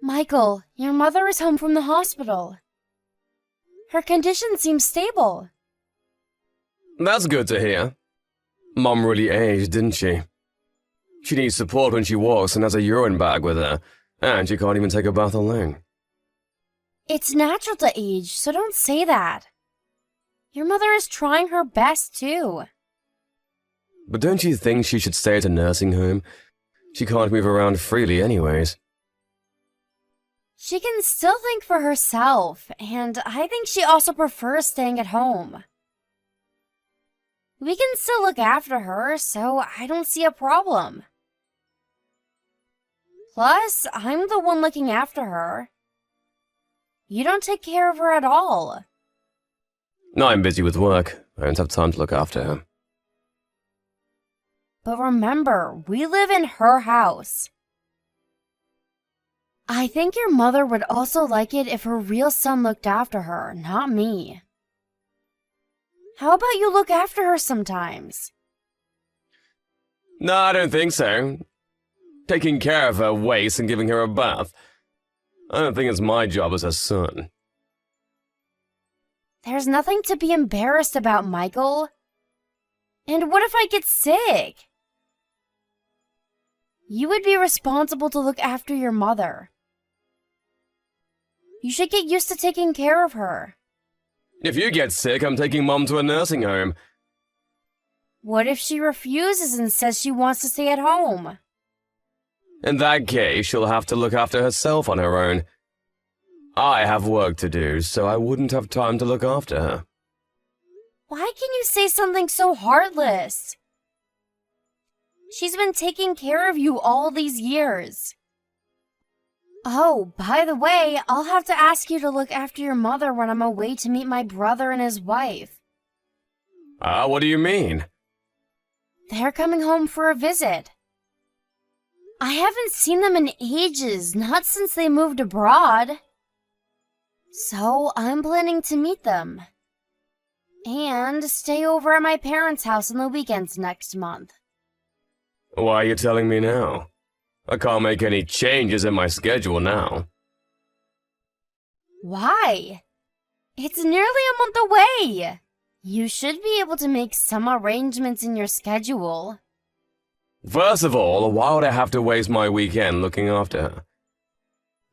Michael, your mother is home from the hospital. Her condition seems stable. That's good to hear. Mom really aged, didn't she? She needs support when she walks and has a urine bag with her, and she can't even take a bath alone. It's natural to age, so don't say that. Your mother is trying her best, too. But don't you think she should stay at a nursing home? She can't move around freely anyways. She can still think for herself, and I think she also prefers staying at home. We can still look after her, so I don't see a problem. Plus, I'm the one looking after her. You don't take care of her at all. No, I'm busy with work. I don't have time to look after her. But remember, we live in her house. I think your mother would also like it if her real son looked after her, not me. How about you look after her sometimes? No, I don't think so. Taking care of her waste and giving her a bath. I don't think it's my job as her son. There's nothing to be embarrassed about, Michael. And what if I get sick? You would be responsible to look after your mother. You should get used to taking care of her. If you get sick, I'm taking Mom to a nursing home. What if she refuses and says she wants to stay at home? In that case, she'll have to look after herself on her own. I have work to do, so I wouldn't have time to look after her. Why can you say something so heartless? She's been taking care of you all these years. Oh, by the way, I'll have to ask you to look after your mother when I'm away to meet my brother and his wife. What do you mean? They're coming home for a visit. I haven't seen them in ages, not since they moved abroad. So I'm planning to meet them. And stay over at my parents' house on the weekends next month. Why are you telling me now? I can't make any changes in my schedule now. Why? It's nearly a month away. You should be able to make some arrangements in your schedule. First of all, why would I have to waste my weekend looking after her?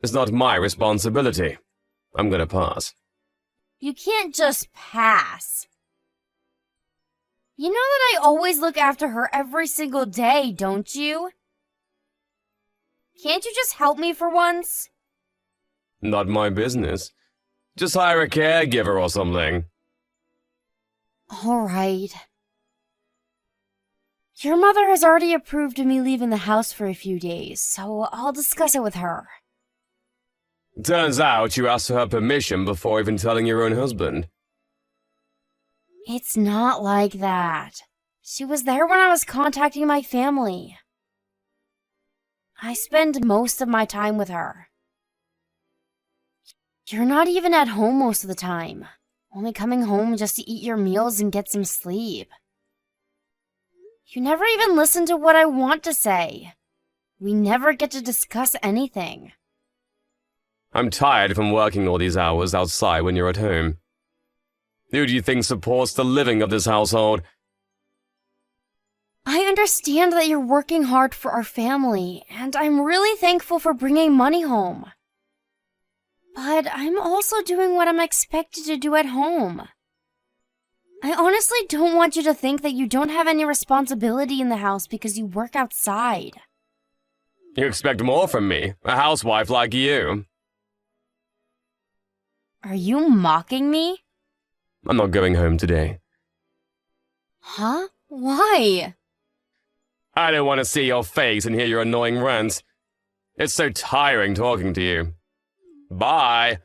It's not my responsibility. I'm gonna pass. You can't just pass. You know that I always look after her every single day, don't you? Can't you just help me for once? Not my business. Just hire a caregiver or something. All right. Your mother has already approved of me leaving the house for a few days, so I'll discuss it with her. Turns out you asked for her permission before even telling your own husband. It's not like that. She was there when I was contacting my family. I spend most of my time with her. You're not even at home most of the time, only coming home just to eat your meals and get some sleep. You never even listen to what I want to say. We never get to discuss anything. I'm tired from working all these hours outside when you're at home. Who do you think supports the living of this household? I understand that you're working hard for our family, and I'm really thankful for bringing money home. But I'm also doing what I'm expected to do at home. I honestly don't want you to think that you don't have any responsibility in the house because you work outside. You expect more from me, a housewife like you. Are you mocking me? I'm not going home today. Huh? Why? I don't want to see your face and hear your annoying rants. It's so tiring talking to you. Bye.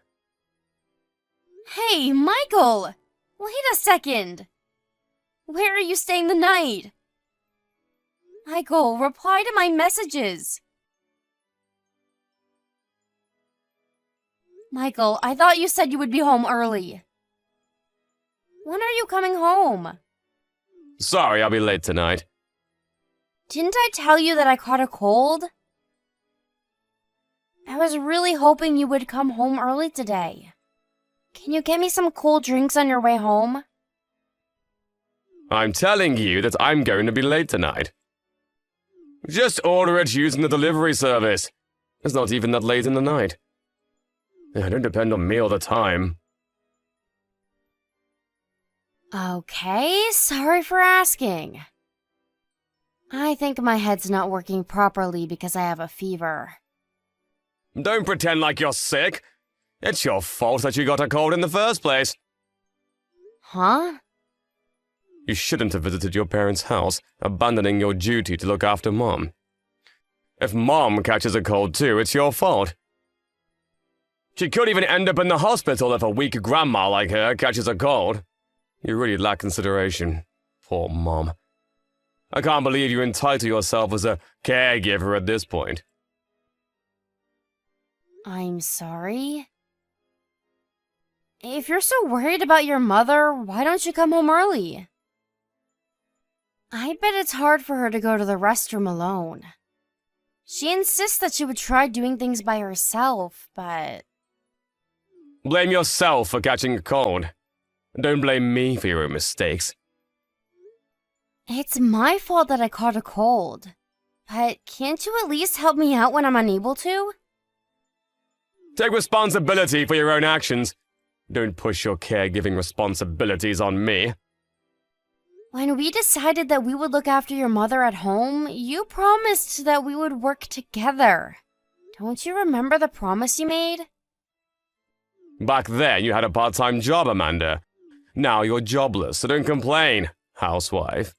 Hey, Michael! Wait a second! Where are you staying the night? Michael, reply to my messages! Michael, I thought you said you would be home early. When are you coming home? Sorry, I'll be late tonight. Didn't I tell you that I caught a cold? I was really hoping you would come home early today. Can you get me some cold drinks on your way home? I'm telling you that I'm going to be late tonight. Just order it using the delivery service. It's not even that late in the night. Don't depend on me all the time. Okay, sorry for asking. I think my head's not working properly because I have a fever. Don't pretend like you're sick. It's your fault that you got a cold in the first place. Huh? You shouldn't have visited your parents' house, abandoning your duty to look after Mom. If Mom catches a cold too, it's your fault. She could even end up in the hospital if a weak grandma like her catches a cold. You really lack consideration. Poor Mom. I can't believe you entitle yourself as a caregiver at this point. I'm sorry. If you're so worried about your mother, why don't you come home early? I bet it's hard for her to go to the restroom alone. She insists that she would try doing things by herself, but... Blame yourself for catching a cold. Don't blame me for your mistakes. It's my fault that I caught a cold. But can't you at least help me out when I'm unable to? Take responsibility for your own actions. Don't push your caregiving responsibilities on me. When we decided that we would look after your mother at home, you promised that we would work together. Don't you remember the promise you made? Back then, you had a part-time job, Amanda. Now you're jobless, so don't complain, housewife.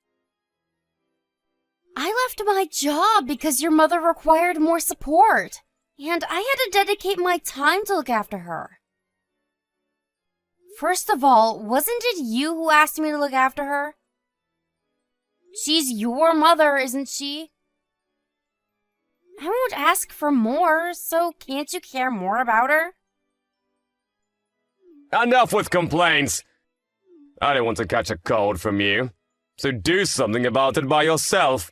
I left my job because your mother required more support, and I had to dedicate my time to look after her. First of all, wasn't it you who asked me to look after her? She's your mother, isn't she? I won't ask for more, so can't you care more about her? Enough with complaints! I don't want to catch a cold from you, so do something about it by yourself.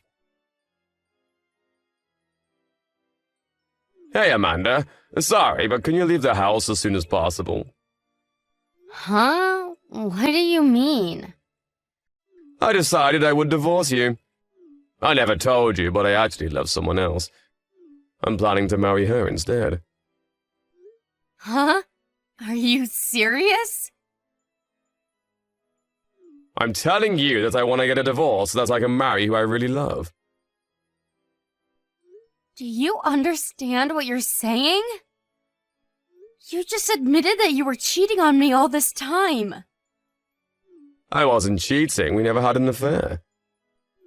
Hey, Amanda. Sorry, but can you leave the house as soon as possible? Huh? What do you mean? I decided I would divorce you. I never told you, but I actually love someone else. I'm planning to marry her instead. Huh? Are you serious? I'm telling you that I want to get a divorce so that I can marry who I really love. Do you understand what you're saying? You just admitted that you were cheating on me all this time. I wasn't cheating, we never had an affair.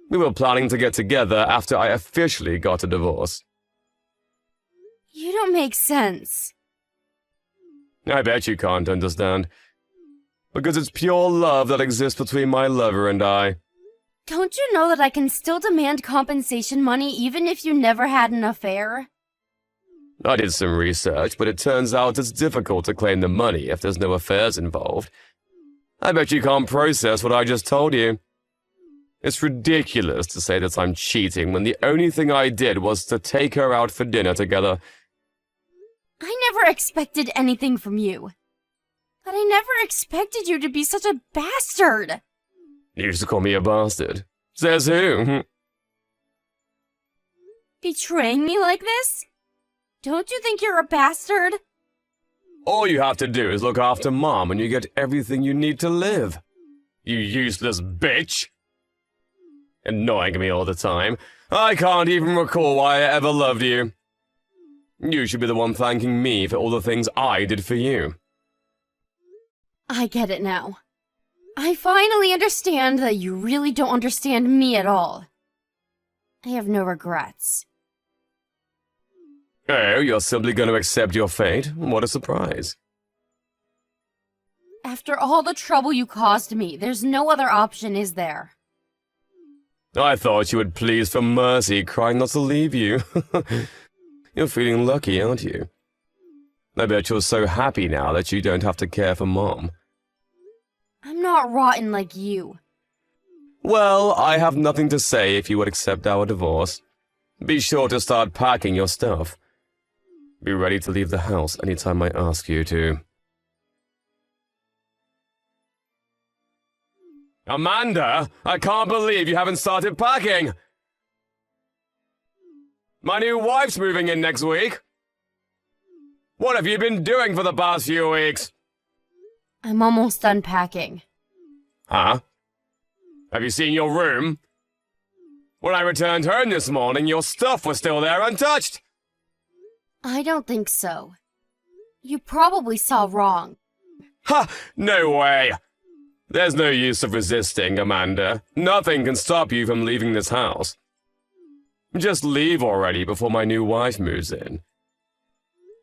We were planning to get together after I officially got a divorce. You don't make sense. I bet you can't understand. Because it's pure love that exists between my lover and I. Don't you know that I can still demand compensation money even if you never had an affair? I did some research, but it turns out it's difficult to claim the money if there's no affairs involved. I bet you can't process what I just told you. It's ridiculous to say that I'm cheating when the only thing I did was to take her out for dinner together. I never expected anything from you. But I never expected you to be such a bastard. You used to call me a bastard. Says who? Betraying me like this? Don't you think you're a bastard? All you have to do is look after Mom and you get everything you need to live. You useless bitch. Annoying me all the time. I can't even recall why I ever loved you. You should be the one thanking me for all the things I did for you. I get it now. I finally understand that you really don't understand me at all. I have no regrets. Oh, you're simply going to accept your fate? What a surprise. After all the trouble you caused me, there's no other option, is there? I thought you would please for mercy, crying not to leave you. You're feeling lucky, aren't you? I bet you're so happy now that you don't have to care for Mom. I'm not rotten like you. Well, I have nothing to say if you would accept our divorce. Be sure to start packing your stuff. Be ready to leave the house anytime I ask you to. Amanda, I can't believe you haven't started packing! My new wife's moving in next week. What have you been doing for the past few weeks? I'm almost done packing. Huh? Have you seen your room? When I returned home this morning, your stuff was still there untouched. I don't think so. You probably saw wrong. Ha! No way! There's no use of resisting, Amanda. Nothing can stop you from leaving this house. Just leave already before my new wife moves in.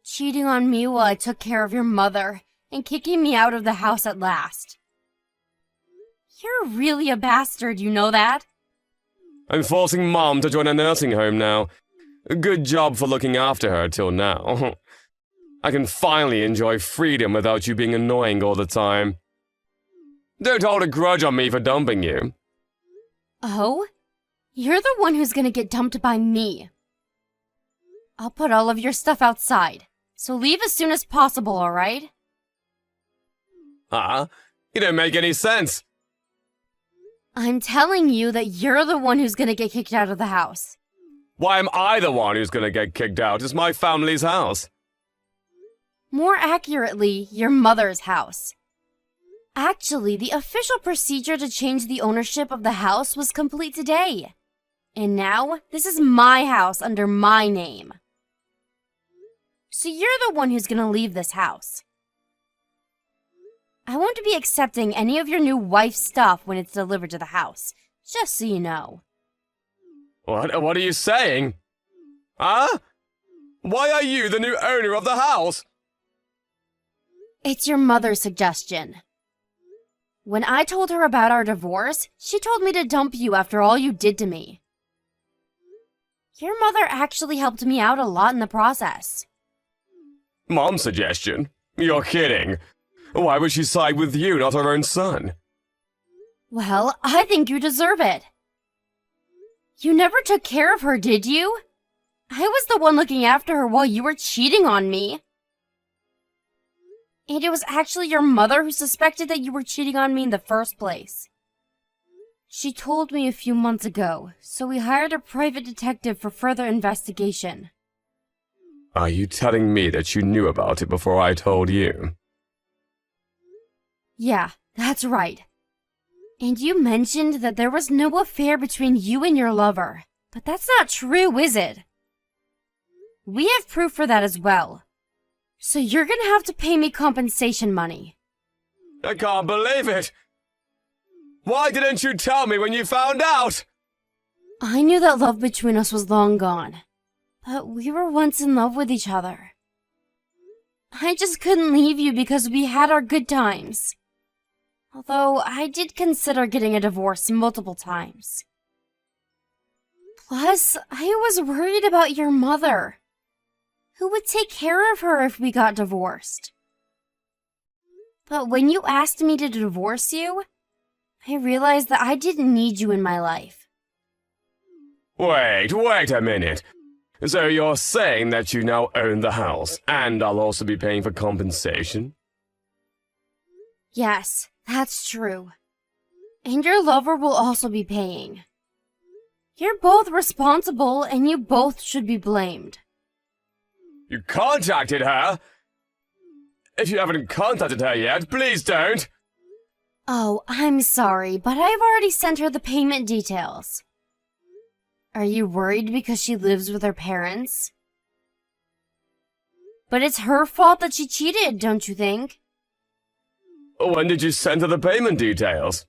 Cheating on me while I took care of your mother and kicking me out of the house at last. You're really a bastard, you know that? I'm forcing Mom to join a nursing home now. Good job for looking after her till now. I can finally enjoy freedom without you being annoying all the time. Don't hold a grudge on me for dumping you. Oh? You're the one who's gonna get dumped by me. I'll put all of your stuff outside, so leave as soon as possible, alright? Huh? You don't make any sense. I'm telling you that you're the one who's gonna get kicked out of the house. Why am I the one who's gonna get kicked out? It's my family's house. More accurately, your mother's house. Actually, the official procedure to change the ownership of the house was complete today. And now, this is my house under my name. So you're the one who's gonna leave this house. I won't be accepting any of your new wife's stuff when it's delivered to the house, just so you know. What are you saying? Huh? Why are you the new owner of the house? It's your mother's suggestion. When I told her about our divorce, she told me to dump you after all you did to me. Your mother actually helped me out a lot in the process. Mom's suggestion? You're kidding. Why would she side with you, not her own son? Well, I think you deserve it. You never took care of her, did you? I was the one looking after her while you were cheating on me. And it was actually your mother who suspected that you were cheating on me in the first place. She told me a few months ago, so we hired a private detective for further investigation. Are you telling me that you knew about it before I told you? Yeah, that's right. And you mentioned that there was no affair between you and your lover, but that's not true, is it? We have proof for that as well. So you're gonna have to pay me compensation money. I can't believe it! Why didn't you tell me when you found out? I knew that love between us was long gone, but we were once in love with each other. I just couldn't leave you because we had our good times. Although I did consider getting a divorce multiple times. Plus, I was worried about your mother. Who would take care of her if we got divorced? But when you asked me to divorce you, I realized that I didn't need you in my life. Wait a minute. So you're saying that you now own the house, and I'll also be paying for compensation? Yes, that's true. And your lover will also be paying. You're both responsible, and you both should be blamed. You contacted her? If you haven't contacted her yet, please don't! Oh, I'm sorry, but I've already sent her the payment details. Are you worried because she lives with her parents? But it's her fault that she cheated, don't you think? When did you send her the payment details?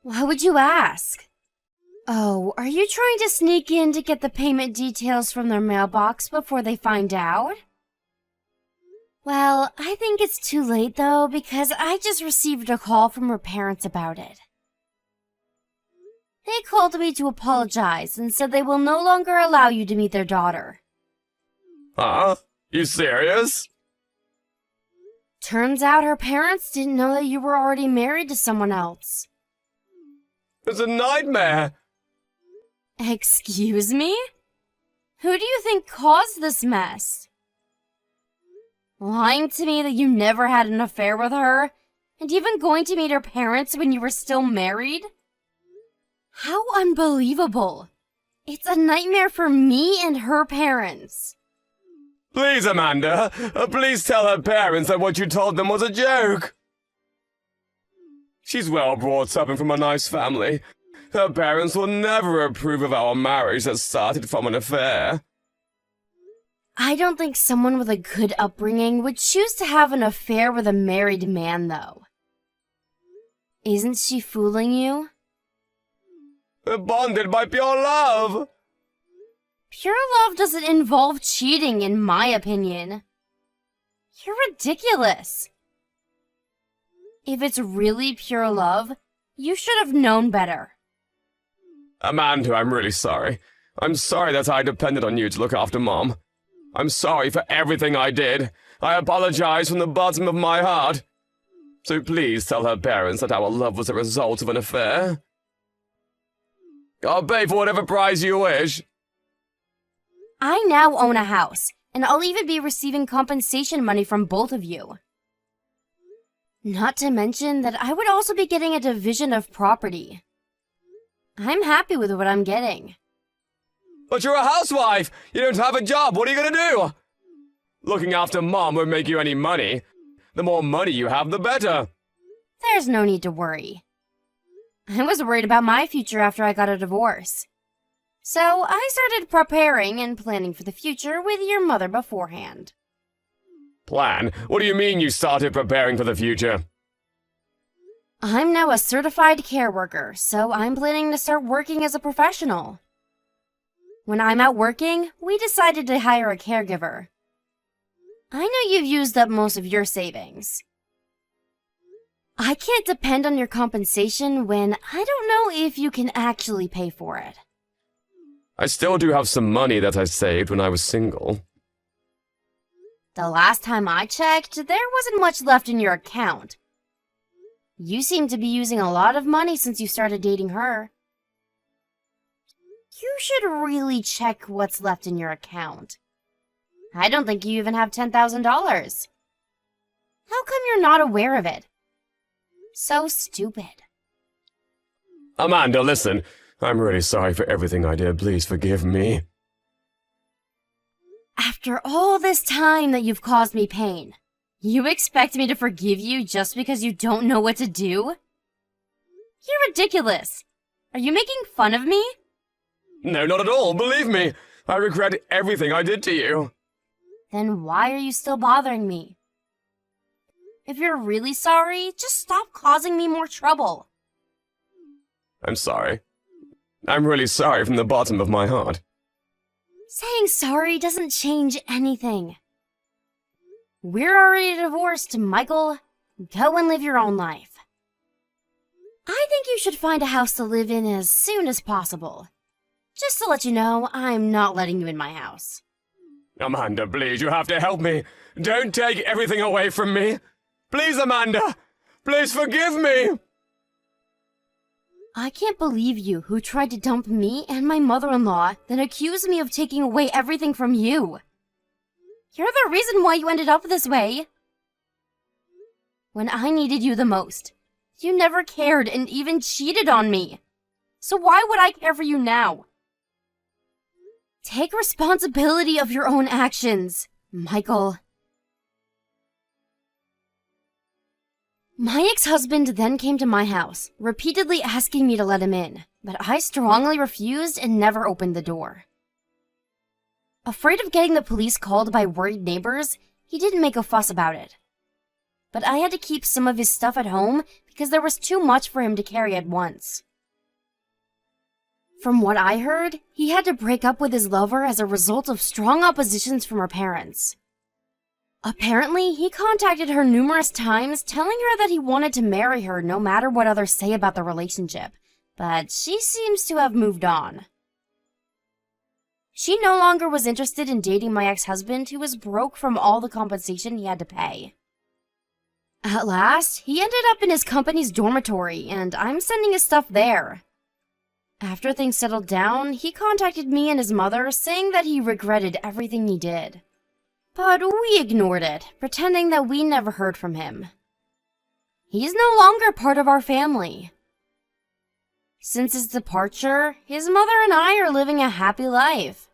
Why would you ask? Oh, are you trying to sneak in to get the payment details from their mailbox before they find out? Well, I think it's too late though, because I just received a call from her parents about it. They called me to apologize and said they will no longer allow you to meet their daughter. Huh? You serious? Turns out her parents didn't know that you were already married to someone else. It's a nightmare! Excuse me? Who do you think caused this mess? Lying to me that you never had an affair with her, and even going to meet her parents when you were still married? How unbelievable! It's a nightmare for me and her parents. Please, Amanda, please tell her parents that what you told them was a joke. She's well brought up and from a nice family. Her parents will never approve of our marriage that started from an affair. I don't think someone with a good upbringing would choose to have an affair with a married man, though. Isn't she fooling you? We're bonded by pure love. Pure love doesn't involve cheating, in my opinion. You're ridiculous. If it's really pure love, you should have known better. Amanda, I'm really sorry. I'm sorry that I depended on you to look after Mom. I'm sorry for everything I did. I apologize from the bottom of my heart. So please tell her parents that our love was a result of an affair. I'll pay for whatever price you wish. I now own a house, and I'll even be receiving compensation money from both of you. Not to mention that I would also be getting a division of property. I'm happy with what I'm getting. But you're a housewife! You don't have a job, what are you gonna do? Looking after Mom won't make you any money. The more money you have, the better. There's no need to worry. I was worried about my future after I got a divorce. So I started preparing and planning for the future with your mother beforehand. Plan? What do you mean you started preparing for the future? I'm now a certified care worker, so I'm planning to start working as a professional. When I'm out working, we decided to hire a caregiver. I know you've used up most of your savings. I can't depend on your compensation when I don't know if you can actually pay for it. I still do have some money that I saved when I was single. The last time I checked, there wasn't much left in your account. You seem to be using a lot of money since you started dating her. You should really check what's left in your account. I don't think you even have $10,000. How come you're not aware of it? So stupid. Amanda, listen. I'm really sorry for everything I did. Please forgive me. After all this time that you've caused me pain, you expect me to forgive you just because you don't know what to do? You're ridiculous. Are you making fun of me? No, not at all. Believe me. I regret everything I did to you. Then why are you still bothering me? If you're really sorry, just stop causing me more trouble. I'm sorry. I'm really sorry from the bottom of my heart. Saying sorry doesn't change anything. We're already divorced, Michael. Go and live your own life. I think you should find a house to live in as soon as possible. Just to let you know, I'm not letting you in my house. Amanda, please, you have to help me. Don't take everything away from me. Please, Amanda. Please forgive me. I can't believe you who tried to dump me and my mother-in-law, then accused me of taking away everything from you. You're the reason why you ended up this way. When I needed you the most, you never cared and even cheated on me. So why would I care for you now? Take responsibility of your own actions, Michael. My ex-husband then came to my house, repeatedly asking me to let him in, but I strongly refused and never opened the door. Afraid of getting the police called by worried neighbors, he didn't make a fuss about it. But I had to keep some of his stuff at home because there was too much for him to carry at once. From what I heard, he had to break up with his lover as a result of strong oppositions from her parents. Apparently, he contacted her numerous times telling her that he wanted to marry her no matter what others say about the relationship, but she seems to have moved on. She no longer was interested in dating my ex-husband, who was broke from all the compensation he had to pay. At last, he ended up in his company's dormitory, and I'm sending his stuff there. After things settled down, he contacted me and his mother, saying that he regretted everything he did. But we ignored it, pretending that we never heard from him. He's no longer part of our family. Since his departure, his mother and I are living a happy life.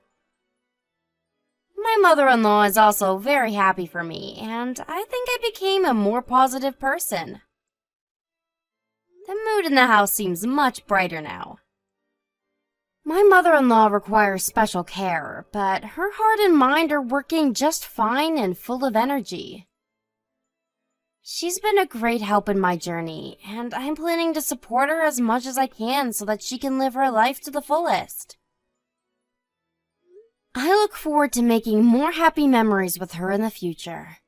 My mother-in-law is also very happy for me, and I think I became a more positive person. The mood in the house seems much brighter now. My mother-in-law requires special care, but her heart and mind are working just fine and full of energy. She's been a great help in my journey, and I'm planning to support her as much as I can so that she can live her life to the fullest. I look forward to making more happy memories with her in the future.